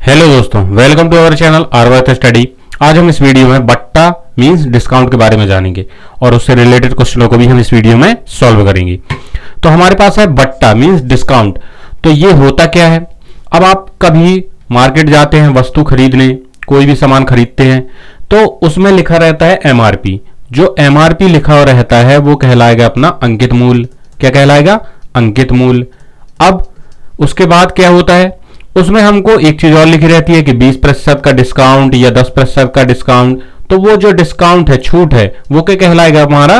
Hello दोस्तों, welcome to our channel आरवर्थ study. आज हम इस वीडियो में बट्टा मींस डिस्काउंट के बारे में जानेंगे और उससे रिलेटेड क्वेश्चनों को भी हम इस वीडियो में सॉल्व करेंगे। तो हमारे पास है बट्टा मींस डिस्काउंट। तो ये होता क्या है? अब आप कभी मार्केट जाते हैं वस्तु खरीदने, कोई भी सामान खरीदते हैं तो उसमें लिखा रहता है एमआरपी। जो एमआरपी लिखा हुआ रहता है वो कहलाएगा अपना अंकित मूल्य। क्या कहलाएगा? अंकित मूल्य। अब उसके बाद क्या होता है, उसमें हमको एक चीज और लिखी रहती है कि 20% का डिस्काउंट या 10% का डिस्काउंट। तो वो जो डिस्काउंट है, छूट है, वो क्या कहलाएगा? हमारा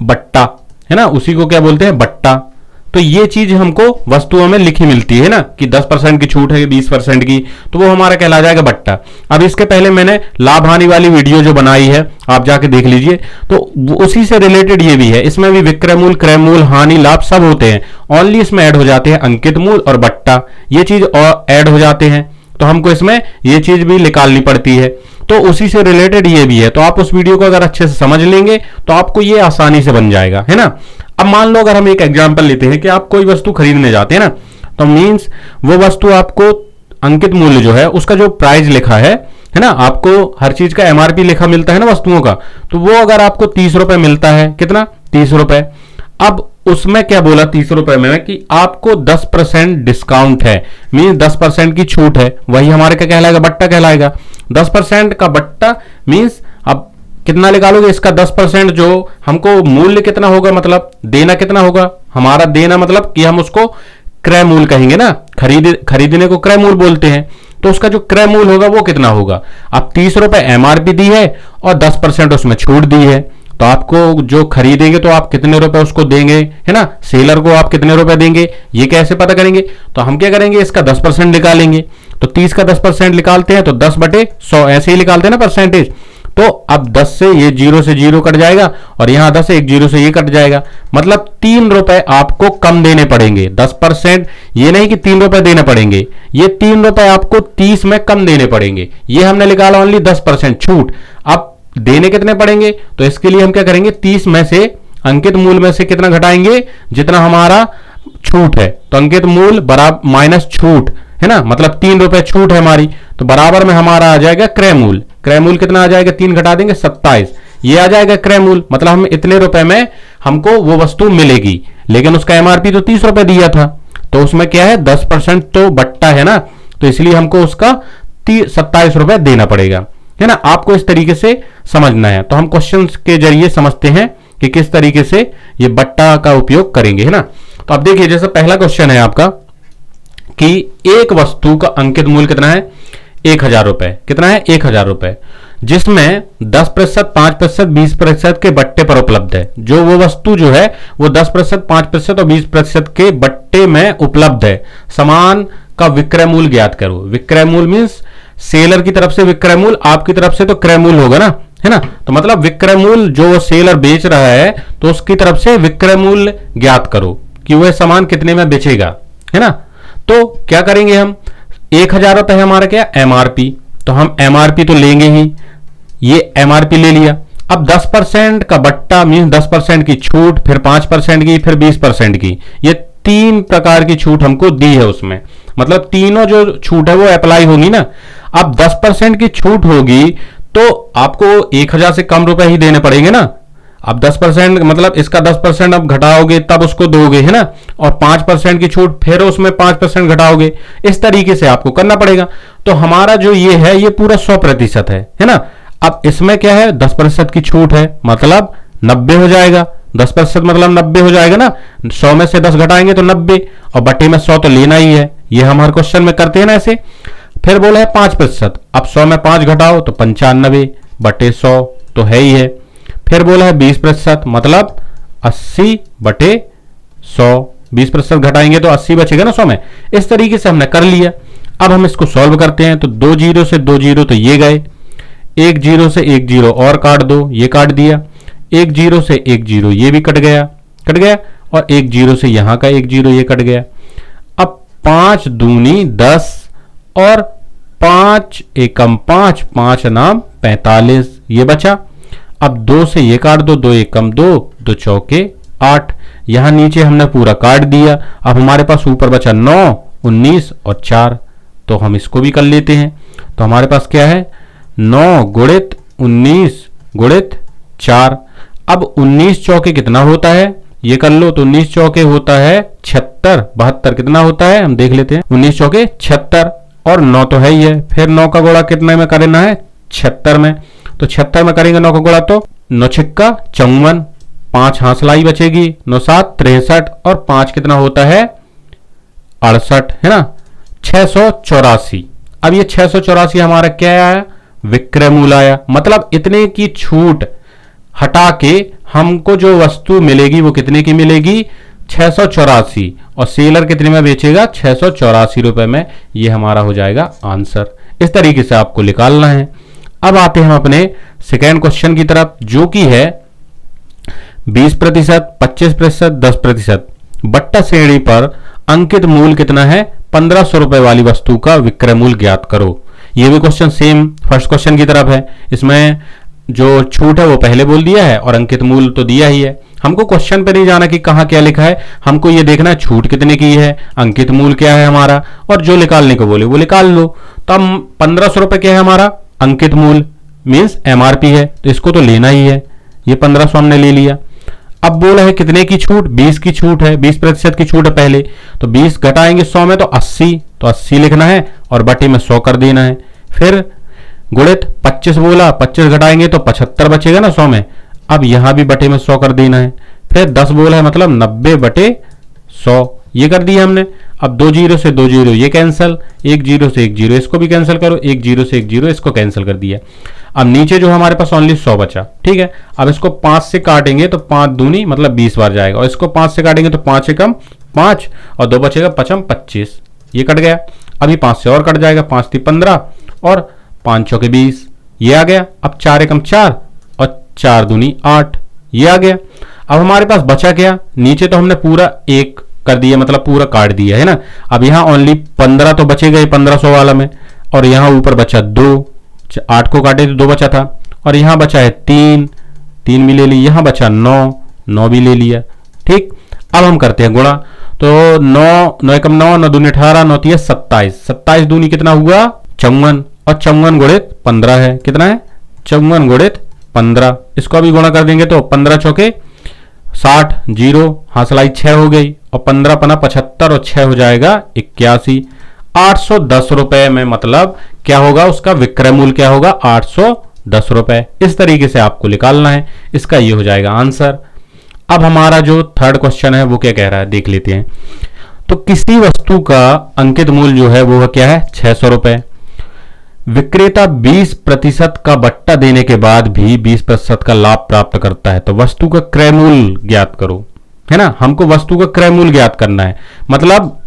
बट्टा है ना, उसी को क्या बोलते हैं? बट्टा। तो ये चीज हमको वस्तुओं में लिखी मिलती है ना कि 10% की छूट है, 20% की, तो वो हमारा कहला जाएगा बट्टा। अब इसके पहले मैंने लाभ हानि वाली वीडियो जो बनाई है आप जाके देख लीजिए, तो उसी से रिलेटेड ये भी है। इसमें भी विक्रय मूल्य, क्रय मूल्य, हानि, लाभ सब होते हैं। ओनली इसमें ऐड हो जाते हैं अंकित मूल्य और बट्टा, ये चीज और ऐड हो जाते हैं। तो हमको इसमें ये चीज भी निकालनी पड़ती है। तो उसी से रिलेटेड ये भी है। तो आप उस वीडियो को अगर अच्छे से समझ लेंगे तो आपको ये आसानी से बन जाएगा, है ना। अब मान लो अगर हम एक एग्जांपल लेते हैं कि आप कोई वस्तु खरीदने जाते हैं ना, तो मींस वो वस्तु आपको अंकित मूल्य जो है उसका जो प्राइस लिखा है ना, आपको हर चीज का एमआरपी लिखा मिलता है ना वस्तुओं का, तो वो अगर आपको 30 रुपए मिलता है, कितना? 30 रुपए। अब उसमें क्या बोला 30 रुपए में कि आपको 10% डिस्काउंट है, मीन 10% की छूट है, वही हमारे क्या कहलाएगा? बट्टा कहलाएगा। 10% का बट्टा मीन्स अब कितना निकालोगे इसका? 10% जो हमको मूल्य कितना होगा, मतलब देना कितना होगा? हमारा देना मतलब कि हम उसको क्रय मूल्य कहेंगे ना, खरीदने को क्रय मूल्य बोलते हैं। तो उसका जो क्रय मूल्य होगा वो कितना होगा? अब 30 रुपए एमआरपी दी है और 10% उसमें छूट दी है, तो आपको जो खरीदेंगे तो आप कितने रुपए उसको देंगे, है ना। सेलर को आप कितने रुपए देंगे, ये कैसे पता करेंगे? तो हम क्या करेंगे, इसका 10% निकालेंगे। तो 30 का 10% निकालते हैं तो 10/100 ऐसे ही निकालते हैं ना परसेंटेज। तो अब 10 से ये 0 से 0 कट जाएगा और यहां 10 से एक 0 से ये कट जाएगा, मतलब 3 रुपए आपको कम देने पड़ेंगे। 10%, ये नहीं कि 3 रुपए देने पड़ेंगे, ये 3 रुपए आपको 30 में कम देने पड़ेंगे। ये हमने निकाला ओनली 10% छूट। अब देने कितने पड़ेंगे? तो इसके लिए हम क्या करेंगे, 30 में से अंकित मूल्य में से कितना घटाएंगे? जितना हमारा छूट है। तो अंकित मूल्य बराबर माइनस छूट, है ना, मतलब 3 रुपए छूट है हमारी, तो बराबर में हमारा आ जाएगा क्रय मूल्य। क्रय मूल्य कितना आ जाएगा? 3 घटा देंगे 27, ये आ जाएगा क्रय मूल्य। मतलब हम इतने रुपए में हमको वो वस्तु मिलेगी, लेकिन उसका एमआरपी तो 30 रुपए दिया था, तो उसमें क्या है? 10% तो बट्टा है ना, तो इसलिए हमको उसका 27 रुपए देना पड़ेगा, है ना। आपको इस तरीके से समझना है। तो हम क्वेश्चन के जरिए समझते हैं कि किस तरीके से ये बट्टा का उपयोग करेंगे, है ना। तो अब देखिए, जैसे पहला क्वेश्चन है आपका कि एक वस्तु का अंकित मूल्य कितना है? 1000 रुपए। कितना है? 1000 रुपए, जिसमें 10%, 5%, 20% के बट्टे पर उपलब्ध है। जो वो वस्तु जो है वो 10%, 5% और 20% के बट्टे में उपलब्ध है। सामान का विक्रय मूल्य ज्ञात करो। विक्रय मूल्य मीन्स सेलर की तरफ से विक्रय मूल्य, आपकी तरफ से तो क्रय मूल्य होगा ना, है ना। तो मतलब विक्रय मूल्य जो वो सेलर बेच रहा है तो उसकी तरफ से विक्रय मूल्य ज्ञात करो कि वह सामान कितने में बेचेगा, है ना। तो क्या करेंगे हम? 1000 रुपए है हमारा क्या? एमआरपी। तो हम एमआरपी तो लेंगे ही, ये एमआरपी ले लिया। अब 10% का बट्टा मीन 10% की छूट, फिर 5% की, फिर 20% की, ये 3 प्रकार की छूट हमको दी है उसमें। मतलब तीनों जो छूट है वो अप्लाई होगी ना। अब 10% की छूट होगी तो आपको 1000 से कम रुपए ही देने पड़ेंगे ना। अब 10% मतलब इसका 10% अब घटाओगे तब उसको दोगे, है ना। और 5% की छूट, फिर उसमें 5% घटाओगे। इस तरीके से आपको करना पड़ेगा। तो हमारा जो ये है ये पूरा 100% है ना। अब इसमें क्या है? 10% की छूट है, मतलब 90 हो जाएगा। 10% मतलब 90 हो जाएगा ना। 100 में से 10 घटाएंगे तो 90, और बटे में 100 तो लेना ही है। ये हम हर क्वेश्चन में करते हैं ना ऐसे। फिर बोला है 5%। अब 100 में 5 घटाओ तो 95 बटे 100 तो है ही है। फिर बोला है 20%, मतलब 80 बटे 100। 20% घटाएंगे तो 80 बचेगा ना 100 में। इस तरीके से हमने कर लिया। अब हम इसको सॉल्व करते हैं। तो 2 0 से 2 0 तो ये गए, 1 0 से 1 0 और काट दो, ये काट दिया। 1 0 से 1 0 ये भी कट गया, और 1 0 से यहां का 1 0 ये कट गया। अब 5 दूनी 10 और 5 एकम 5, 5 नाम 45, ये बचा। अब 2 से ये काट दो, 2 एकम 2, 2 चौके 8। यहां नीचे हमने पूरा काट दिया। अब हमारे पास ऊपर बचा 9, 19 और 4। तो हम इसको भी कर लेते हैं। तो हमारे पास क्या है, 9 गुणित 19 गुणित 4। अब 19 चौके कितना होता है, ये कर लो। तो 19 चौके होता है 76, 72 कितना होता है हम देख लेते हैं। 19 चौके 76 और 9 तो है ही है। फिर 9 का गुणा कितने में करना है, 76 में। तो 76 में करेंगे 9 का गुणा तो 9 छिक्का 54, 5 हासलाई बचेगी, 9 7 63 और 5 कितना होता है 68, है ना, 684। अब ये 684 हमारा क्या आया, विक्रय मूल्य आया। मतलब इतने की छूट हटा के हमको जो वस्तु मिलेगी वो कितने की मिलेगी, 684, और सेलर कितने में बेचेगा, 684 रुपए में। ये हमारा हो जाएगा आंसर। इस तरीके से आपको निकालना है। अब आते हैं हम अपने सेकेंड क्वेश्चन की तरफ, जो कि है 20%, 25%, 10%। बट्टा श्रेणी पर अंकित मूल्य कितना है, 1500 रुपए वाली वस्तु का विक्रय मूल्य ज्ञात करो। ये भी क्वेश्चन सेम फर्स्ट क्वेश्चन की तरफ है। इसमें जो छूट है वो पहले बोल दिया है और अंकित मूल्य तो दिया ही है। हमको क्वेश्चन पे नहीं जाना कि कहाँ क्या लिखा है, हमको ये देखना है छूट कितने की है, अंकित मूल्य क्या है हमारा, और जो निकालने को बोले वो निकाल लो। तो हम 1500 रुपए क्या है हमारा अंकित मूल्य मीन्स एमआरपी है, तो इसको तो लेना ही है। ये 1500 हमने ले लिया। अब बोला है कितने की छूट, 20 की छूट है, 20% की छूट है पहले। तो 20 घटाएंगे 100 में तो 80, तो 80 लिखना है और बटे में 100 कर देना है। फिर गुणित 25 बोला, 25 घटाएंगे तो 75 बचेगा ना 100 में। अब यहां भी बटे में 100 कर देना है। फिर 10 बोला है मतलब 90 बटे 100, ये कर दिया हमने। अब 2 जीरो से 2 जीरो ये कैंसिल, 1 जीरो से 1 जीरो इसको भी कैंसिल करो, 1 जीरो से 1 जीरो इसको कैंसिल कर दिया। अब नीचे जो हमारे पास ओनली 100 बचा, ठीक है। अब इसको 5 से काटेंगे तो 5 दूनी मतलब 20 बार जाएगा, और इसको 5 से काटेंगे तो 5 एकम 5 और 2 बचेगा 5 25, ये कट गया। अभी 5 से और कट जाएगा, 5 थी 15 और 5 चौके 20, ये आ गया। अब 4 एकम 4 और 4 दूनी 8, ये आ गया। अब हमारे पास बचा क्या, नीचे तो हमने पूरा 1 कर दिया मतलब पूरा काट दिया है ना। अब यहां ओनली 15 तो बचेगा ही 1500 वाला में, और यहां ऊपर बचा 2, 8 को काटे तो 2 बचा था, और यहां बचा है 3, 3 भी ले ली, यहां बचा 9, 9 भी ले लिया, ठीक। अब हम करते हैं गुणा। तो 9, 9 एकम 9, 9 दूनी 18, 9 तीय 27, 27 दूनी कितना हुआ 54, और 54 गुणित 15 है, कितना है 54 गुणित 15। इसको अभी गुणा कर देंगे तो 15 चौके 60, जीरो हासलाई 6 हो गई, और 15 पना 75 और 6 हो जाएगा 81। 810 रुपए में मतलब क्या होगा, उसका विक्रय मूल्य क्या होगा 810 रुपए। इस तरीके से आपको निकालना है, इसका ये हो जाएगा आंसर। अब हमारा जो थर्ड क्वेश्चन है वो क्या कह रहा है देख लेते हैं। तो किसी वस्तु का अंकित मूल्य जो है वो क्या है 600 रुपए। विक्रेता 20% का बट्टा देने के बाद भी 20% का लाभ प्राप्त करता है, तो वस्तु का क्रय मूल्य ज्ञात करो, है ना। हमको वस्तु का क्रय मूल्य ज्ञात करना है, मतलब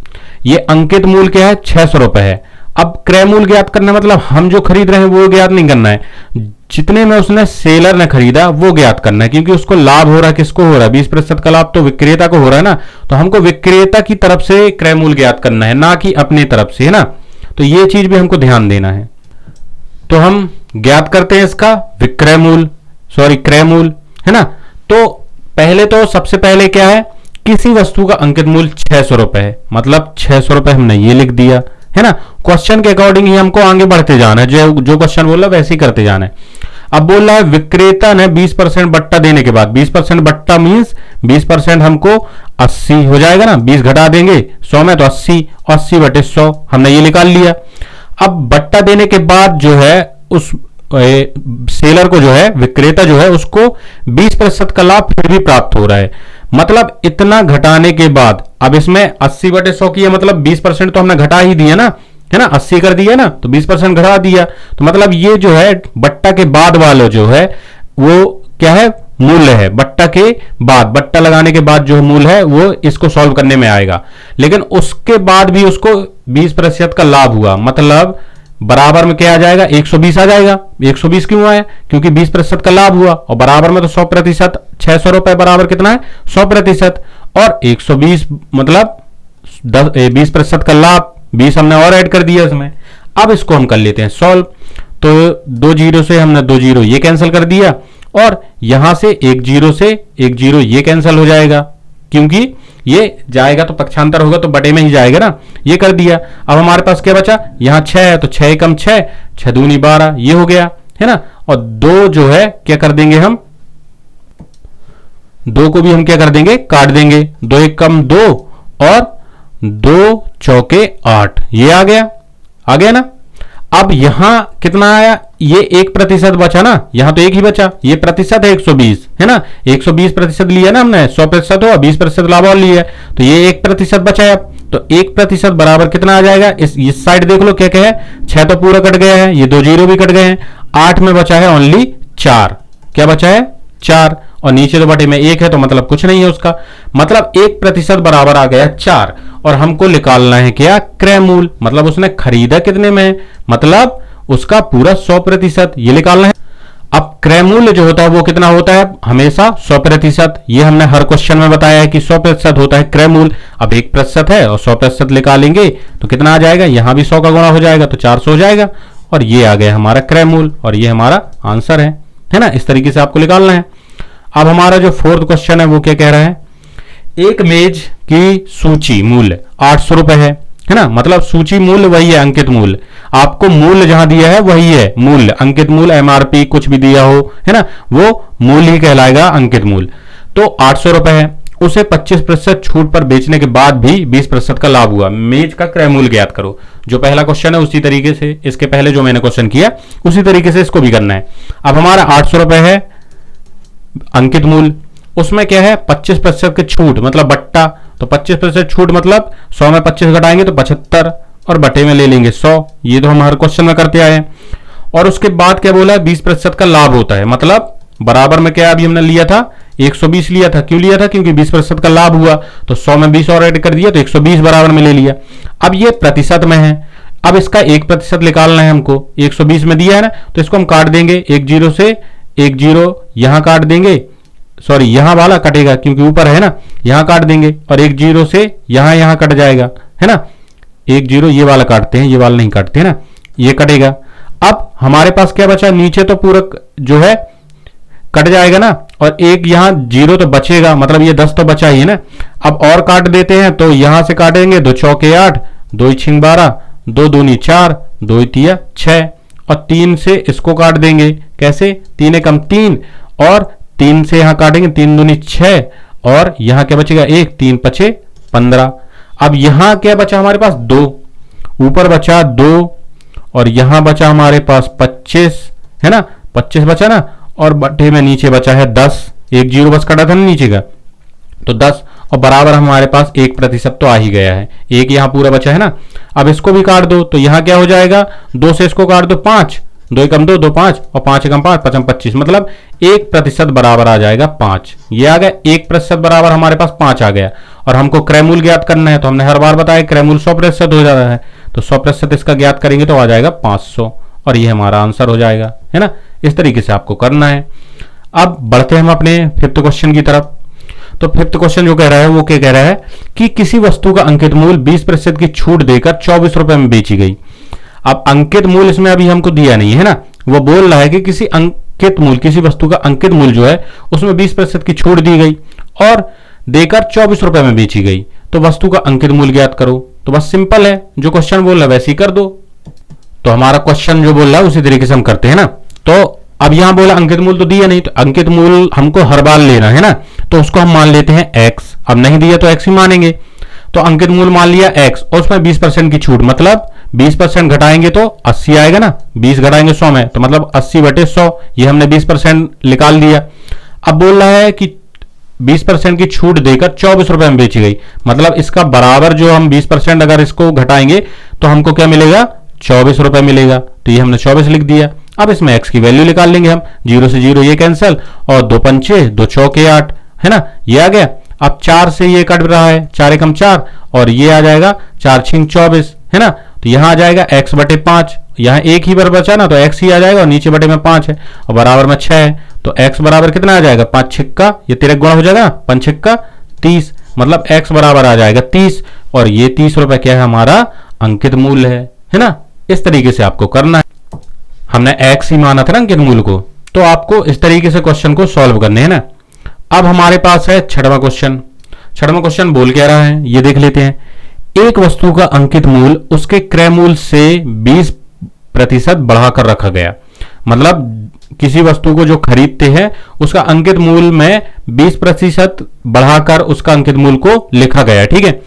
ये अंकित मूल्य क्या है 600 रुपए है। अब क्रय मूल्य ज्ञात करना मतलब हम जो खरीद रहे हैं वो ज्ञात नहीं करना है, जितने में उसने सेलर ने खरीदा वो ज्ञात करना है, क्योंकि उसको लाभ हो रहा है, किसको हो रहा है 20% का लाभ तो विक्रेता को हो रहा है ना। तो हमको विक्रेता की तरफ से क्रय मूल्य ज्ञात करना है, ना कि अपनी तरफ से, है ना। तो ये चीज भी हमको ध्यान देना है। तो हम ज्ञात करते हैं इसका विक्रय मूल्य, सॉरी क्रय मूल्य, है ना। तो पहले तो सबसे पहले क्या है, किसी वस्तु का अंकित मूल्य 600 रुपए है, मतलब 600 रुपए हमने ये लिख दिया, है ना। क्वेश्चन के अकॉर्डिंग ही हमको आगे बढ़ते जाना है, जो क्वेश्चन बोल रहा है वैसे ही करते जाना है। अब बोल रहा है विक्रेता ने 20% बट्टा देने के बाद, 20% बट्टा मीन्स 20% हमको 80 हो जाएगा ना, 20 घटा देंगे 100 में तो 80, 80 बटे 100 हमने ये निकाल लिया। अब बट्टा देने के बाद जो है उस सेलर को जो है विक्रेता जो है उसको 20% का लाभ फिर भी प्राप्त हो रहा है, मतलब इतना घटाने के बाद। अब इसमें 80 बटे 100 की है, मतलब 20% तो हमने घटा ही दिया ना, है ना, 80 कर दिया ना, तो 20% घटा दिया, तो मतलब ये जो है बट्टा के बाद वाला जो है वो क्या है मूल्य है, बट्टा के बाद, बट्टा लगाने के बाद जो मूल्य है वो इसको सॉल्व करने में आएगा। लेकिन उसके बाद भी उसको 20% का लाभ हुआ, मतलब बराबर में क्या आ जाएगा 120 आ जाएगा। 120 क्यों आया, क्योंकि 20% का लाभ हुआ, और बराबर में तो 100%, 600 रुपए बराबर कितना है 100%, और 120 मतलब 20% का लाभ, 20 हमने और ऐड कर दिया इसमें। अब इसको हम कर लेते हैं सॉल्व। तो 2 जीरो से हमने 2 जीरो ये कैंसिल कर दिया, और यहां से 1 जीरो से 1 जीरो ये कैंसिल हो जाएगा, क्योंकि ये जाएगा तो पक्षांतर होगा तो बटे में ही जाएगा ना, ये कर दिया। अब हमारे पास क्या बचा, यहाँ 6 है तो 6 एकम 6, 6 दूनी 12, ये हो गया है ना। और 2 जो है क्या कर देंगे हम, 2 को भी हम क्या कर देंगे, काट देंगे। 2 एकम 2 और 2 चौके 8, ये आ गया ना। अब यहां कितना आया, ये 1% बचा ना, यहां तो 1 ही बचा, ये प्रतिशत है 120 है ना, 120% लिया ना हमने, 100% हुआ, 20% लाभ और लिया, तो ये 1% बचा है। अब तो 1% बराबर कितना आ जाएगा, इस साइड देख लो क्या क्या है, 6 तो पूरा कट गया है, ये 2 जीरो भी कट गए हैं, 8 में बचा है ओनली 4, क्या बचा है 4, और नीचे तो बटे में 1 है तो मतलब कुछ नहीं है उसका, मतलब 1% बराबर आ गया 4। और हमको निकालना है क्या, क्रय मूल, मतलब उसने खरीदा कितने में, मतलब उसका पूरा 100%, ये निकालना है। अब क्रय मूल्य जो होता है वो कितना होता है, हमेशा 100%, ये हमने हर क्वेश्चन में बताया है कि 100% होता है क्रय मूल्य। अब 1% है और 100% निकालेंगे तो कितना आ जाएगा, यहां भी 100 का गुणा हो जाएगा तो 400 हो जाएगा, और ये आ गया हमारा क्रय मूल्य, और ये हमारा आंसर है ना। इस तरीके से आपको निकालना है। अब हमारा जो 4th क्वेश्चन है वो क्या कह रहा है, एक मेज की सूची मूल्य 800 रुपए है ना, मतलब सूची मूल्य वही है अंकित मूल्य, आपको मूल्य जहां दिया है वही है मूल्य, अंकित मूल्य एमआरपी कुछ भी दिया हो है ना, वो मूल्य ही कहलाएगा अंकित मूल्य। तो 800 रुपए है, उसे 25% छूट पर बेचने के बाद भी 20% का लाभ हुआ, मेज का क्रय मूल्य ज्ञात करो। जो पहला क्वेश्चन है उसी तरीके से, इसके पहले जो मैंने क्वेश्चन किया उसी तरीके से इसको भी करना है। अब हमारा 800 रुपए है अंकित मूल्य, उसमें क्या है 25% की छूट, मतलब बट्टा, तो 25% छूट मतलब 100 में 25 घटाएंगे तो 75, और बटे में ले लेंगे 100, ये तो हम हर क्वेश्चन में करते आए हैं। और उसके बाद क्या बोला, 20% का लाभ होता है, मतलब बराबर में क्या अभी हमने लिया था 120 लिया था, क्यों लिया था, क्योंकि 20% का लाभ हुआ, तो 100 में 20 और ऐड कर दिया तो 120 बराबर में ले लिया। अब ये प्रतिशत में है, अब इसका 1% निकालना है हमको, 120 में दिया है ना, तो इसको हम काट देंगे, 1 जीरो से 1 जीरो यहां काट देंगे, सॉरी यहां वाला कटेगा क्योंकि ऊपर है ना, यहां काट देंगे, और 1 जीरो से यहां कट जाएगा है ना, 1 जीरो ये वाला काटते हैं, ये वाला नहीं काटते हैं ना, ये कटेगा। अब हमारे पास क्या बचा, नीचे तो पूरा जो है कट जाएगा ना, और एक यहां जीरो तो बचेगा, मतलब ये 10 तो बचा ही है ना। अब और काट देते हैं, तो यहां से काटेंगे, 2 चौके 8, 2 छिंग 12, 2 दूनी 4, 2 तिया 6, और 3 से इसको काट देंगे, कैसे 3 एकम 3, और 3 से यहां काटेंगे, 3 दूनी 6, और यहां क्या बचेगा 1, 3 पचे 15। अब यहां क्या बचा हमारे पास 2, ऊपर बचा 2, और यहां बचा हमारे पास 25 है ना, 25 बचा ना, और बटे में नीचे बचा है 10, 1 जीरो बस कटा था ना नीचे का, तो 10, और बराबर हमारे पास 1% तो आ ही गया है, एक यहां पूरा बचा है ना। अब इसको भी काट दो, तो यहां क्या हो जाएगा, 2 से इसको काट दो 5, 2 एकम 2, 2 5, और 5 एकम 5, 5 25, मतलब 1% बराबर आ जाएगा 5, ये आ गया 1% बराबर हमारे पास 5 आ गया। और हमको क्रय मूल्य ज्ञात करना है, तो हमने हर बार बताया क्रय मूल्य 100% हो जाता है, तो 100% इसका ज्ञात करेंगे तो आ जाएगा 500, और ये हमारा आंसर हो जाएगा, है ना। इस तरीके से आपको करना है। अब बढ़ते हैं हम अपने 5th क्वेश्चन की तरफ। तो 5th क्वेश्चन जो कह रहा है वो क्या कह रहा है कि किसी वस्तु का अंकित मूल्य 20% की छूट देकर 24 रुपए में बेची गई। अब अंकित मूल्य इसमें अभी हमको दिया नहीं है ना, वो बोल रहा है कि किसी अंकित मूल्य, किसी वस्तु का अंकित मूल्य जो है उसमें 20% की छूट दी गई और देकर 24 रुपए में बेची गई, तो वस्तु का अंकित मूल्य ज्ञात करो। तो बस सिंपल है, जो क्वेश्चन बोल रहा है वैसे ही कर दो। तो हमारा क्वेश्चन जो बोल रहा है उसी तरीके से हम करते हैं ना। तो अब यहां बोला अंकित मूल्य तो दिया नहीं, तो अंकित मूल्य हमको हर बार लेना है ना, तो उसको हम मान लेते हैं x। अब नहीं दिया तो x ही मानेंगे, तो अंकित मूल्य मान लिया x, और उसमें 20% की छूट, मतलब 20% घटाएंगे तो 80 आएगा ना, 20 घटाएंगे 100 में, तो मतलब 80 बटे 100, ये हमने 20% निकाल दिया। अब बोल रहा है कि 20% की छूट देकर 24 रुपए में बेची गई, मतलब इसका बराबर जो हम 20% अगर इसको घटाएंगे तो हमको क्या मिलेगा, 24 रुपए मिलेगा, तो ये हमने 24 लिख दिया। अब इसमें x की वैल्यू निकाल लेंगे हम, 0 से 0 ये कैंसिल, और 2 पंचे 2 चौके 8 है ना, ये आ गया। अब 4 से ये कट रहा है, 4 एकम 4, और ये आ जाएगा 4 छिंग 24 है ना, तो यहां आ जाएगा x बटे 5, यहां एक ही बार बचा ना तो x ही आ जाएगा, और नीचे बटे में 5 है और बराबर में 6 है, तो x बराबर कितना आ जाएगा, 5 छिक्का, ये 13 गुणा हो जाएगा, 5 छिक्का 30, मतलब x बराबर आ जाएगा 30, और ये 30 रुपए क्या है हमारा अंकित मूल्य है ना। इस तरीके से आपको करना है, हमने x ही माना था ना अंकित मूल्य को, तो आपको इस तरीके से क्वेश्चन को सॉल्व करने हैं ना। अब हमारे पास है 6वां क्वेश्चन। छठवां क्वेश्चन बोल क्या रहा है ये देख लेते हैं। एक वस्तु का अंकित मूल्य उसके क्रय मूल्य से 20% बढ़ाकर रखा गया। मतलब किसी वस्तु को जो खरीदते हैं उसका अंकित मूल्य में 20% बढ़ाकर उसका अंकित मूल्य को लिखा गया, ठीक है।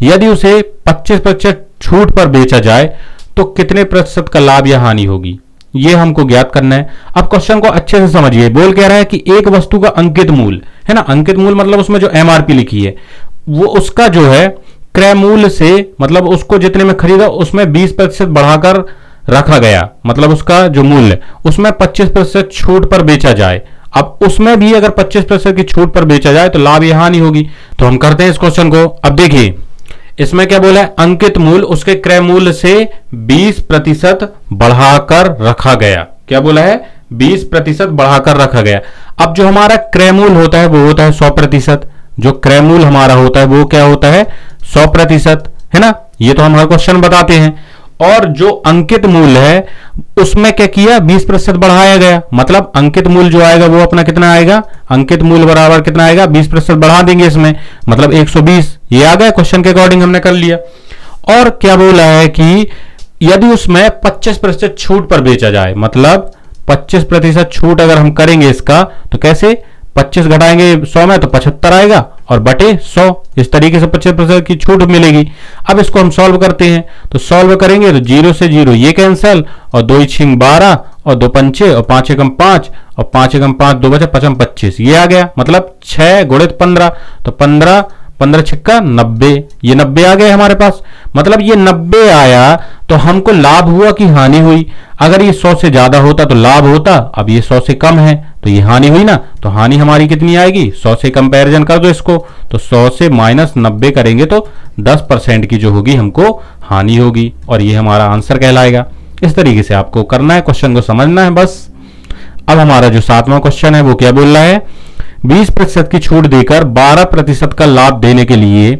यदि उसे 25% छूट पर बेचा जाए तो कितने प्रतिशत का लाभ या हानि होगी, ये हमको ज्ञात करना है। अब क्वेश्चन को अच्छे से समझिए। बोल कह रहा है कि एक वस्तु का अंकित मूल्य है ना, अंकित मूल्य मतलब उसमें जो एमआरपी लिखी है वो उसका जो है क्रय मूल्य से, मतलब उसको जितने में खरीदा उसमें 20% बढ़ाकर रखा गया, मतलब उसका जो मूल्य उसमें 25% छूट पर बेचा जाए। अब उसमें भी अगर 25% की छूट पर बेचा जाए तो लाभ या हानि होगी। तो हम करते हैं इस क्वेश्चन को। अब देखिए इसमें क्या बोला है, अंकित मूल्य उसके क्रय मूल्य से 20% बढ़ाकर रखा गया। क्या बोला है, 20% बढ़ाकर रखा गया। अब जो हमारा क्रय मूल्य होता है वो होता है 100%। जो क्रय मूल्य हमारा होता है वो क्या होता है, 100%, है ना। ये तो हम हर क्वेश्चन बताते हैं। और जो अंकित मूल्य है उसमें क्या किया, 20% बढ़ाया गया। मतलब अंकित मूल्य जो आएगा वो अपना कितना आएगा, अंकित मूल्य बराबर कितना आएगा, 20% बढ़ा देंगे इसमें, मतलब 120। ये आ गया, क्वेश्चन के अकॉर्डिंग हमने कर लिया। और क्या बोला है कि यदि उसमें 25% छूट पर बेचा जाए, मतलब 25% छूट अगर हम करेंगे इसका तो कैसे, 25 घटाएंगे 100 में तो 75 आएगा और बटे 100, इस तरीके से 25% की छूट मिलेगी। अब इसको हम सॉल्व करते हैं, तो सॉल्व करेंगे तो 0 से 0 ये कैंसल, और 2 6 12 और 2 5 और 5 एकम 5 और 5 एकम 5 2 बचे 5 25, ये आ गया। मतलब 6 गुणित 15 तो 15 15 छिक्का 90, ये 90 आ गए हमारे पास। मतलब ये 90 आया तो हमको लाभ हुआ कि हानि हुई। अगर ये 100 से ज्यादा होता तो लाभ होता, अब ये 100 से कम है तो ये हानि हुई ना। तो हानि हमारी कितनी आएगी, 100 से कंपैरिजन कर दो इसको, तो 100 से माइनस 90 करेंगे तो 10% की जो होगी हमको हानि होगी, और ये हमारा आंसर कहलाएगा। इस तरीके से आपको करना है, क्वेश्चन को समझना है बस। अब हमारा जो 7वां क्वेश्चन है वो क्या बोल रहा है, 20% की छूट देकर 12% का लाभ देने के लिए,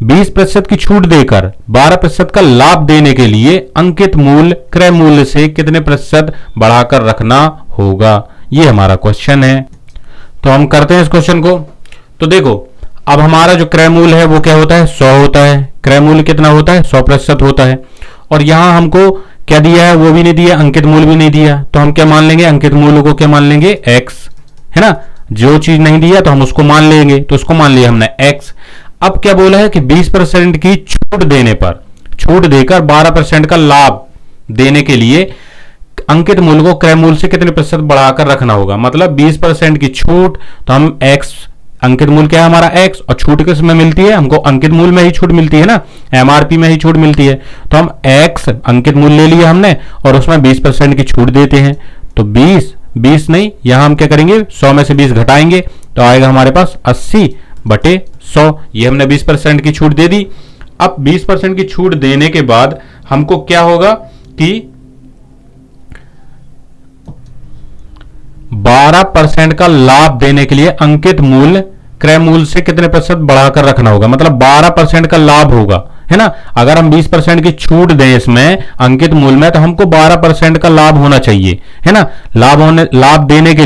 20% की छूट देकर 12% का लाभ देने के लिए अंकित मूल्य क्रय मूल्य से कितने प्रतिशत बढ़ाकर रखना होगा, ये हमारा क्वेश्चन है। तो हम करते हैं इस क्वेश्चन को। तो देखो अब हमारा जो क्रय मूल्य है वो क्या होता है, 100 होता है। क्रय मूल्य कितना होता है, 100% होता है। और यहां हमको क्या दिया है, वो भी नहीं दिया, अंकित मूल्य भी नहीं दिया, तो हम क्या मान लेंगे, अंकित मूल्य को क्या मान लेंगे, x, है ना। जो चीज नहीं दिया तो हम उसको मान लेंगे, तो उसको मान लिया हमने x। अब क्या बोला है कि 20% की छूट देने पर, छूट देकर 12% का लाभ देने के लिए अंकित मूल्य को क्रय मूल्य से कितने प्रतिशत बढ़ाकर रखना होगा। मतलब 20% की छूट, तो हम x, अंकित मूल्य क्या है हमारा x, और छूट किस में मिलती है, हमको अंकित मूल्य में ही छूट मिलती है ना, एमआरपी में ही छूट मिलती है। तो हम x अंकित मूल्य ले लिया हमने और उसमें 20% की छूट देते हैं। तो 20 नहीं, यहां हम क्या करेंगे, 100 में से 20 घटाएंगे तो आएगा हमारे पास 80 बटे 100, ये हमने 20% की छूट दे दी। अब 20% की छूट देने के बाद हमको क्या होगा कि 12% का लाभ देने के लिए अंकित मूल्य क्रय मूल्य से कितने प्रतिशत बढ़ाकर रखना होगा। मतलब 12% का लाभ होगा, है ना। अगर हम 20% की छूट दें इसमें अंकित मूल्य में तो हमको 12% का लाभ होना चाहिए, है ना। लाभ देने के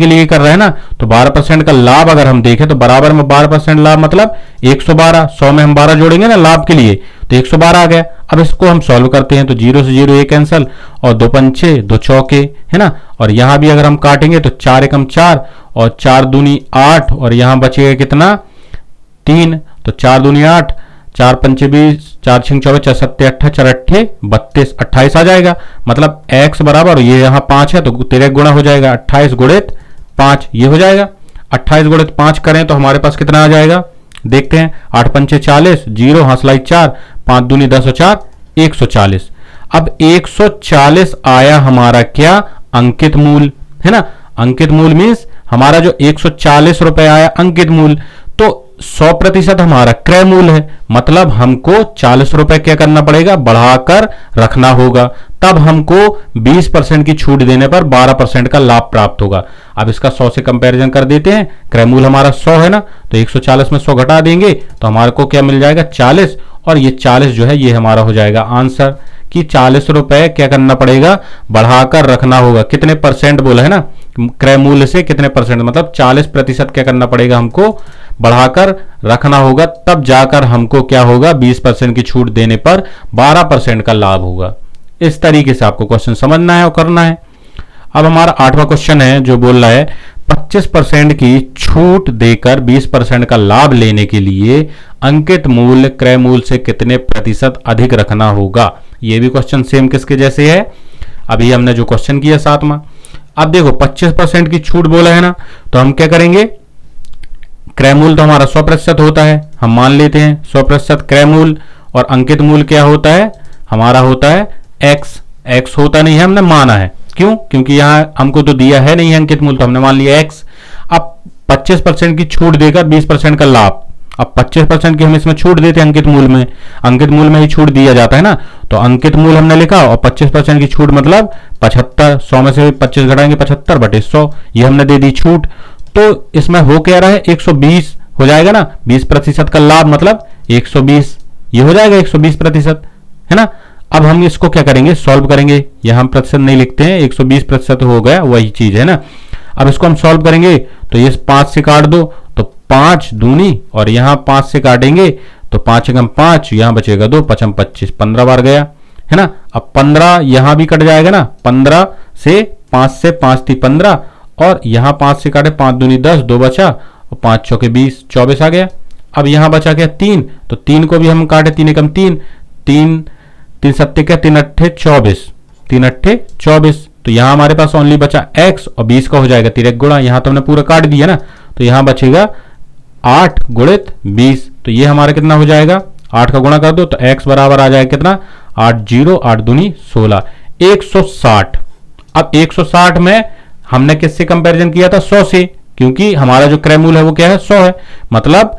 लिए कर रहे हैं ना, तो 12% का लाभ अगर हम देखें तो बराबर में 12% लाभ मतलब 112, 100 में हम 12 जोड़ेंगे ना लाभ के लिए तो 112 आ गया। अब इसको हम सॉल्व करते हैं तो 0 से 0 ये कैंसल और 2 पंचे 2 चौके, है ना। और यहां भी अगर हम काटेंगे तो 4 एकम 4 और 4 दूनी 8 और यहां बचेगा कितना 3, तो 4 दूनी 8, 4 पंचे 20, 4 छिंग 24, 4 सत्ते 8, 4 अट्ठे 32, 28 आ जाएगा। मतलब x बराबर, ये यहां 5 है तो तेरे गुणा हो जाएगा 28 गुणित 5, ये हो जाएगा। 28 गुणित 5 करें तो हमारे पास कितना आ जाएगा, देखते हैं। 8 पंचे 40, 0 हासलाई 4, 5 दूनी 10 और 4 140। अब 140 आया हमारा क्या, अंकित मूल्य, है ना। अंकित मूल्य मीन्स हमारा जो 140 रुपए आया अंकित मूल्य, तो 100% हमारा क्रय मूल्य है। मतलब हमको 40 रुपए क्या करना पड़ेगा, बढ़ाकर रखना होगा, तब हमको 20% की छूट देने पर 12% का लाभ प्राप्त होगा। अब इसका 100 से कंपैरिजन कर देते हैं, क्रय मूल्य हमारा 100 है ना, तो 140 में 100 घटा देंगे तो हमारे को क्या मिल जाएगा 40, और ये 40 जो है ये हमारा हो जाएगा आंसर। कि 40 रुपए क्या करना पड़ेगा, बढ़ाकर रखना होगा। कितने परसेंट बोला है ना, क्रय मूल्य से कितने परसेंट, मतलब 40% क्या करना पड़ेगा, हमको बढ़ाकर रखना होगा, तब जाकर हमको क्या होगा, 20% की छूट देने पर 12% का लाभ होगा। इस तरीके से आपको क्वेश्चन समझना है और करना है। अब हमारा 8वां क्वेश्चन है जो बोल रहा है 25% की छूट देकर 20% का लाभ लेने के लिए अंकित मूल्य क्रय मूल्य से कितने प्रतिशत अधिक रखना होगा। यह भी क्वेश्चन सेम किसके जैसे है, अभी हमने जो क्वेश्चन किया 7वां। अब देखो 25% की छूट बोला है ना, तो हम क्या करेंगे, क्रय मूल्य तो हमारा 100% होता है, हम मान लेते हैं 100% क्रय मूल्य, और अंकित मूल्य क्या होता है, हमारा होता है x होता नहीं है, हमने माना है। क्यों, क्योंकि यहां हमको तो दिया है नहीं अंकित मूल्य, तो हमने मान लिया x। अब 25% की छूट देकर 20% का लाभ, अब 25% की हम इसमें छूट देते हैं अंकित मूल्य में ही छूट दिया जाता है ना, तो अंकित मूल्य हमने लिखा और 25% की छूट मतलब 75, 100 में से 25 घटाएंगे 75/100, ये हमने दे दी छूट। तो इसमें हो क्या रहा है, 120 हो जाएगा ना, 20% का लाभ मतलब 120, ये हो जाएगा 120%, है ना। अब हम इसको क्या करेंगे, सॉल्व करेंगे, यहां हम प्रतिशत नहीं लिखते हैं, 120% हो गया, वही चीज है ना। अब इसको हम सॉल्व करेंगे तो ये 5 से काट दो तो 5 दूनी, और यहां 5 से काटेंगे तो 5 एकम 5, यहां बचेगा 2, 5 25, 15 बार गया, है ना। अब 15 यहां भी कट जाएगा ना, 15 से 5 से 5 थी 15, और यहां 5 से काटे 5 दूनी 10, 2 बचा, और 5 चौके 20, 24 आ गया। अब यहां बचा क्या 3, तो 3 को भी हम काटे, 3 एकम 3, 3 सत्ते क्या 3 अट्ठे 24, 3 अट्ठे 24, तो यहां हमारे पास ओनली बचा x, और 20 का हो जाएगा 3 गुणा, यहां तो हमने पूरा काट दिया ना, तो यहां बचेगा 8 गुणित 20, तो ये हमारा कितना हो जाएगा, 8 का गुणा कर दो तो x बराबर आ जाएगा कितना, 8 0 8 दूनी 16, 160। अब 160 में हमने किससे कंपैरिजन किया था, 100 से, क्योंकि हमारा जो क्रय मूल्य है वो क्या है, 100 है, मतलब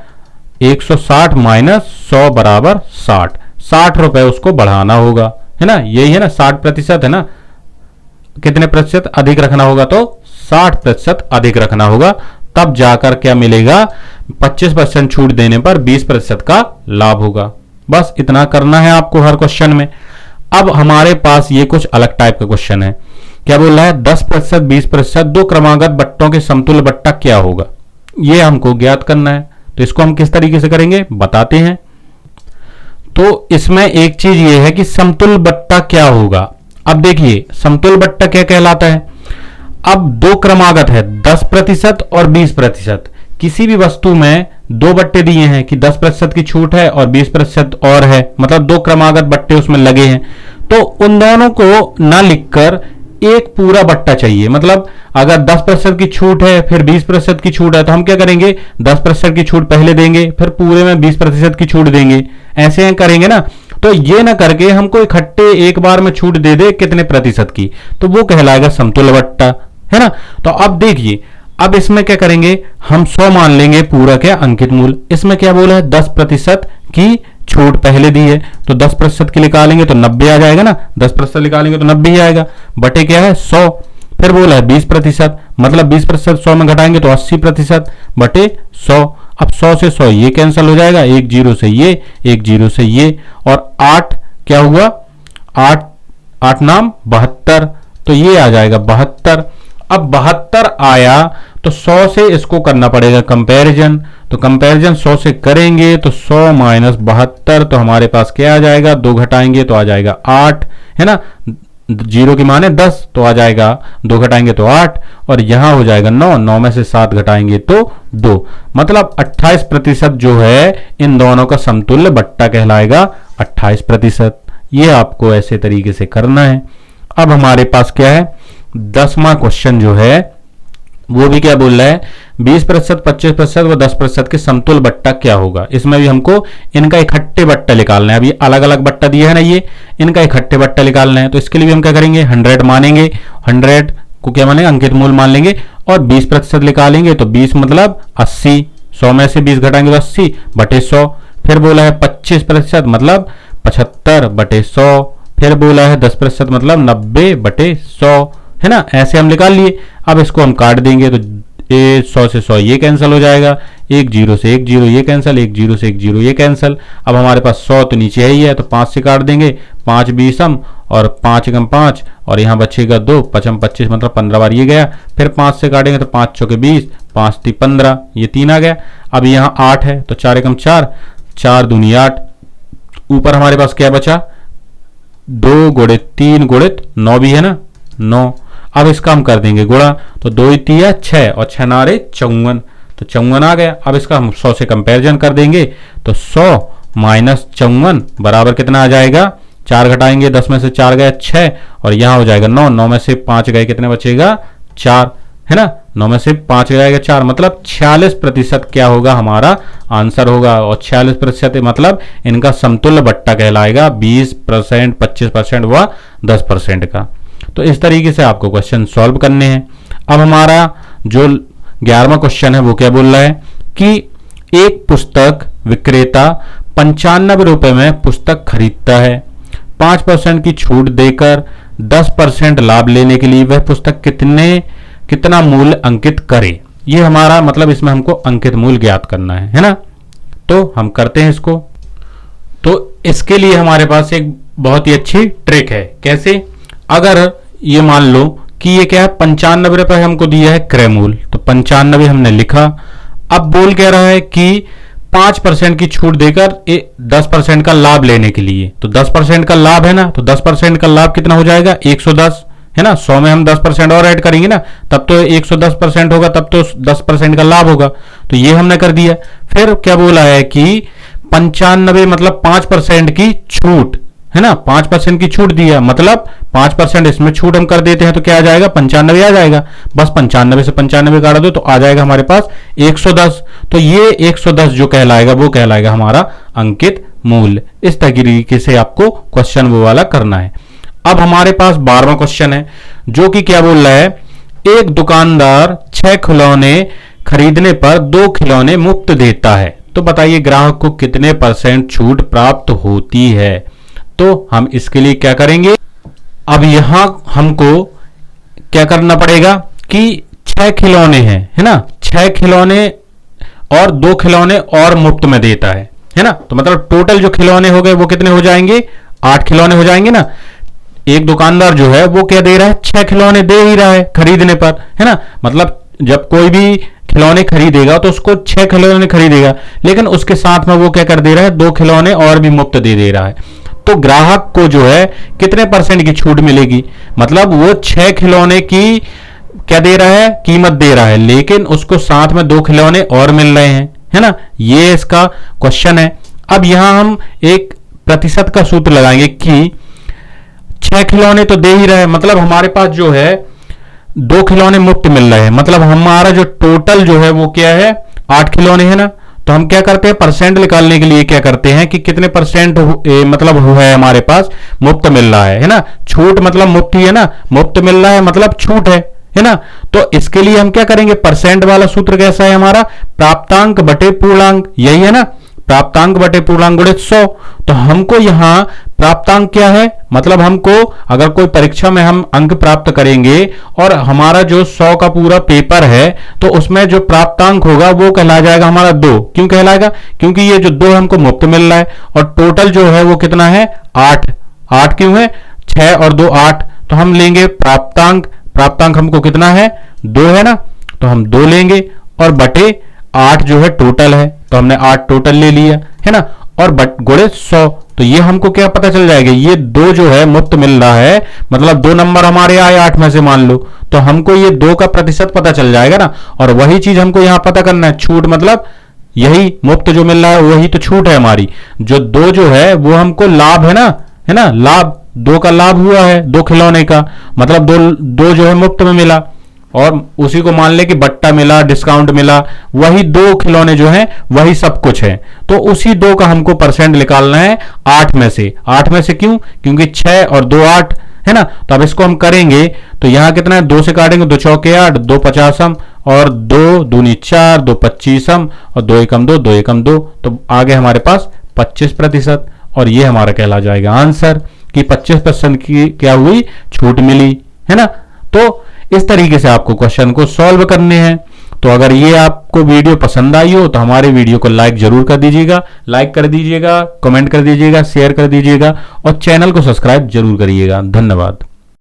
160 माइनस 100 बराबर 60, 60 रुपए उसको बढ़ाना होगा, है ना। यही है ना, 60% है ना, कितने प्रतिशत अधिक रखना होगा, तो 60% अधिक रखना होगा, तब जाकर क्या मिलेगा, 25% छूट देने पर 20% का लाभ होगा। बस इतना करना है आपको हर क्वेश्चन में। अब हमारे पास ये कुछ अलग टाइप का क्वेश्चन है, क्या बोल रहा है, 10% 20% दो क्रमागत बट्टों के समतुल्य बट्टा क्या होगा, ये हमको ज्ञात करना है। तो इसको हम किस तरीके से करेंगे बताते हैं। तो इसमें एक चीज ये है कि समतुल्य बट्टा क्या होगा। अब देखिए समतुल्य बट्टा क्या कहलाता है, अब दो क्रमागत है 10% और 20%, किसी भी वस्तु में दो बट्टे दिए हैं कि 10% की छूट है और 20% और है, मतलब दो क्रमागत बट्टे उसमें लगे हैं, तो उन दोनों को ना लिखकर एक पूरा बट्टा चाहिए। मतलब अगर 10% की छूट है फिर 20% की छूट है, तो हम क्या करेंगे, 10% की छूट पहले देंगे फिर पूरे में 20% की छूट देंगे, ऐसे करेंगे ना। तो ये ना करके हमको इकट्ठे एक बार में छूट दे दे कितने प्रतिशत की, तो वो कहलाएगा समतुल्य बट्टा, है ना। तो अब देखिए, अब इसमें क्या करेंगे, हम 100 मान लेंगे पूरा क्या अंकित मूल्य, इसमें क्या बोला है 10% की छूट पहले दी है, तो 10% की निकालेंगे तो 90 आ जाएगा ना, 10% निकालेंगे तो 90 ही आएगा, बटे क्या है 100, फिर बोला है 20%, मतलब 20% 100 में घटाएंगे तो 80% बटे 100। अब 100 से 100 ये कैंसिल हो जाएगा, एक जीरो से ये, एक जीरो से ये, और 8 क्या हुआ, 8 नाम 72, तो ये आ जाएगा 72। अब 72 आया तो 100 से इसको करना पड़ेगा कंपैरिजन, तो कंपैरिजन 100 से करेंगे तो 100 माइनस 72, तो हमारे पास क्या आ जाएगा, 2 घटाएंगे तो आ जाएगा 8, है ना, जीरो की माने 10 तो आ जाएगा, 2 घटाएंगे तो 8, और यहां हो जाएगा 9, 9 में से 7 घटाएंगे तो 2, मतलब 28% जो है इन दोनों का समतुल्य बट्टा कहलाएगा 28%। ये आपको ऐसे तरीके से करना है। अब हमारे पास क्या है 10वां क्वेश्चन जो है वो भी क्या बोल रहा है, 20%, 25% व 10% के समतुल्य बट्टा क्या होगा। इसमें भी हमको इनका इकट्ठे बट्टा निकालना है, अभी अलग अलग बट्टा दिया है ना, ये इनका इकट्ठे बट्टा निकालना है। तो इसके लिए भी हम क्या करेंगे, 100 मानेंगे, 100 को क्या मानेंगे अंकित मूल्य मान लेंगे, और 20% निकालेंगे तो 20 मतलब 80, 100 में से 20 घटाएंगे तो 80 बटे 100, फिर बोला है 25% मतलब 75 बटे 100, फिर बोला है 10% मतलब 90 बटे 100, है ना, ऐसे हम निकाल लिए। अब इसको हम काट देंगे तो 100 से 100 ये कैंसिल हो जाएगा, 1 0 से 1 0 ये कैंसिल, 1 0 से 1 0 ये कैंसिल। अब हमारे पास 100 तो नीचे ही है तो 5 से काट देंगे, 5 20 और 5 एकम 5 और यहाँ बचेगा 2, 5 25 मतलब 15 बार ये गया। फिर 5 से काटेंगे तो 5 चौके 20, 5 3 15 ये 3 आ गया। अब यहाँ 8 है तो 4 एकम 4, 4 दूनी 8, ऊपर हमारे पास क्या बचा 2 गुणे 3 गुणित 9 भी है ना 9। अब इसका हम कर देंगे गुणा, तो 2 3 6 और 6 नारे 54, तो 54 आ गया। अब इसका हम 100 से कंपैरिजन कर देंगे तो 100 माइनस 54 बराबर कितना आ जाएगा, 4 घटाएंगे, 10 में से 4 गया 6 और यहाँ हो जाएगा 9, 9 में से 5 गए कितने बचेगा 4 है ना, 9 में से 5 जाएगा 4 मतलब 46% क्या होगा हमारा आंसर होगा। और 46% मतलब इनका समतुल्य बट्टा कहलाएगा 20%, 25% व 10% का। तो इस तरीके से आपको क्वेश्चन सॉल्व करने हैं। अब हमारा जो 11वां क्वेश्चन है वो क्या बोल रहा है कि एक पुस्तक विक्रेता 95 रुपए में पुस्तक खरीदता है, 5% की छूट देकर 10% लाभ लेने के लिए वह पुस्तक कितना मूल्य अंकित करे। ये हमारा मतलब इसमें हमको अंकित मूल्य ज्ञात करना है ना। तो हम करते हैं इसको। तो इसके लिए हमारे पास एक बहुत ही अच्छी ट्रिक है। कैसे, अगर ये मान लो कि ये क्या है 95 रुपए हमको दिया है क्रय मूल्य, तो 95 हमने लिखा। अब बोल कह रहा है कि 5% की छूट देकर 10% का लाभ लेने के लिए, तो 10% का लाभ है ना, तो 10% का लाभ कितना हो जाएगा 110 है ना। 100 में हम 10% और ऐड करेंगे ना तब तो 110% होगा, तब तो 10% का लाभ होगा। तो ये हमने कर दिया। फिर क्या बोला है कि 95 मतलब 5% की छूट है ना, 5% की छूट दिया मतलब 5% इसमें छूट हम कर देते हैं तो क्या आ जाएगा 95 आ जाएगा। बस 95 से 95 काट दो तो आ जाएगा हमारे पास 110। तो ये 110 जो कहलाएगा वो कहलाएगा हमारा अंकित मूल्य। इस तरीके से आपको क्वेश्चन वो वाला करना है। अब हमारे पास 12वां क्वेश्चन है जो कि क्या बोल रहा है, एक दुकानदार 6 खिलौने खरीदने पर 2 खिलौने मुफ्त देता है, तो बताइए ग्राहक को कितने % छूट प्राप्त होती है। तो हम इसके लिए क्या करेंगे, अब यहां हमको क्या करना पड़ेगा कि 6 खिलौने हैं है ना, 6 खिलौने और 2 खिलौने और मुफ्त में देता है ना। तो मतलब टोटल जो खिलौने हो गए वो कितने हो जाएंगे 8 खिलौने हो जाएंगे ना। एक दुकानदार जो है वो क्या दे रहा है 6 खिलौने दे ही रहा है खरीदने पर है ना। मतलब जब कोई भी खिलौने खरीदेगा तो उसको 6 खिलौने खरीदेगा, लेकिन उसके साथ में वो क्या कर दे रहा है 2 खिलौने और भी मुफ्त दे रहा है। तो ग्राहक को जो है कितने % की छूट मिलेगी, मतलब वो 6 खिलौने की क्या दे रहा है कीमत दे रहा है, लेकिन उसको साथ में 2 खिलौने और मिल रहे हैं है ना। ये इसका क्वेश्चन है। अब यहां हम एक प्रतिशत का सूत्र लगाएंगे कि 6 खिलौने तो दे ही रहे हैं, मतलब हमारे पास जो है 2 खिलौने मुफ्त मिल रहे हैं, मतलब हमारा जो टोटल जो है वो क्या है 8 खिलौने है ना। तो हम क्या करते हैं परसेंट निकालने के लिए क्या करते हैं कि कितने % मतलब है हमारे पास मुफ्त मिल रहा है ना। छूट मतलब मुफ्त ही है ना, मुफ्त मिल रहा है मतलब छूट है ना। तो इसके लिए हम क्या करेंगे, परसेंट वाला सूत्र कैसा है हमारा, प्राप्तांक बटे पूर्णांक, यही है ना, प्राप्तांक बटे पूर्णांक गुणित 100। तो हमको यहां प्राप्तांक क्या है, मतलब हमको अगर कोई परीक्षा में हम अंक प्राप्त करेंगे और हमारा जो 100 का पूरा पेपर है तो उसमें जो प्राप्तांक होगा वो कहला जाएगा हमारा 2। क्यों कहलाएगा, क्योंकि ये जो 2 हमको मुफ्त मिल रहा है और टोटल जो है वो कितना है 8। 8 क्यों है, 6 और 2 8। तो हम लेंगे प्राप्तांक, प्राप्तांक हमको कितना है 2 है ना, तो हम 2 लेंगे और बटे 8 जो है टोटल है, तो हमने 8 टोटल ले लिया है ना, और गुणे 100। तो ये हमको क्या पता चल जाएगा, ये 2 जो है मुफ्त मिल रहा है, मतलब 2 नंबर हमारे आए 8 में से मान लो, तो हमको ये 2 का प्रतिशत पता चल जाएगा ना। और वही चीज हमको यहां पता करना है, छूट मतलब यही मुफ्त जो मिल रहा है वही तो छूट है हमारी। जो 2 जो है वो हमको लाभ है ना, लाभ 2 का लाभ हुआ है 2 खिलौने का, मतलब 2 जो है मुफ्त में मिला और उसी को मान ले कि बट्टा मिला, डिस्काउंट मिला, वही 2 खिलौने जो हैं वही सब कुछ है। तो उसी 2 का हमको % निकालना है 8 में से। 8 में से क्यों, क्योंकि 6 और 2 8 है ना। तो अब इसको हम करेंगे तो यहां कितना है 2 से काटेंगे, 2 चौके 8, 2 50 और 2 दूनी 4, 2 25 और 2 एकम 2, 2 एकम 2, तो आगे हमारे पास 25%। और ये हमारा कहला जाएगा आंसर कि 25% की क्या हुई छूट मिली है ना। तो इस तरीके से आपको क्वेश्चन को सॉल्व करने हैं। तो अगर ये आपको वीडियो पसंद आई हो तो हमारे वीडियो को लाइक जरूर कर दीजिएगा, कमेंट कर दीजिएगा, शेयर कर दीजिएगा और चैनल को सब्सक्राइब जरूर करिएगा। धन्यवाद।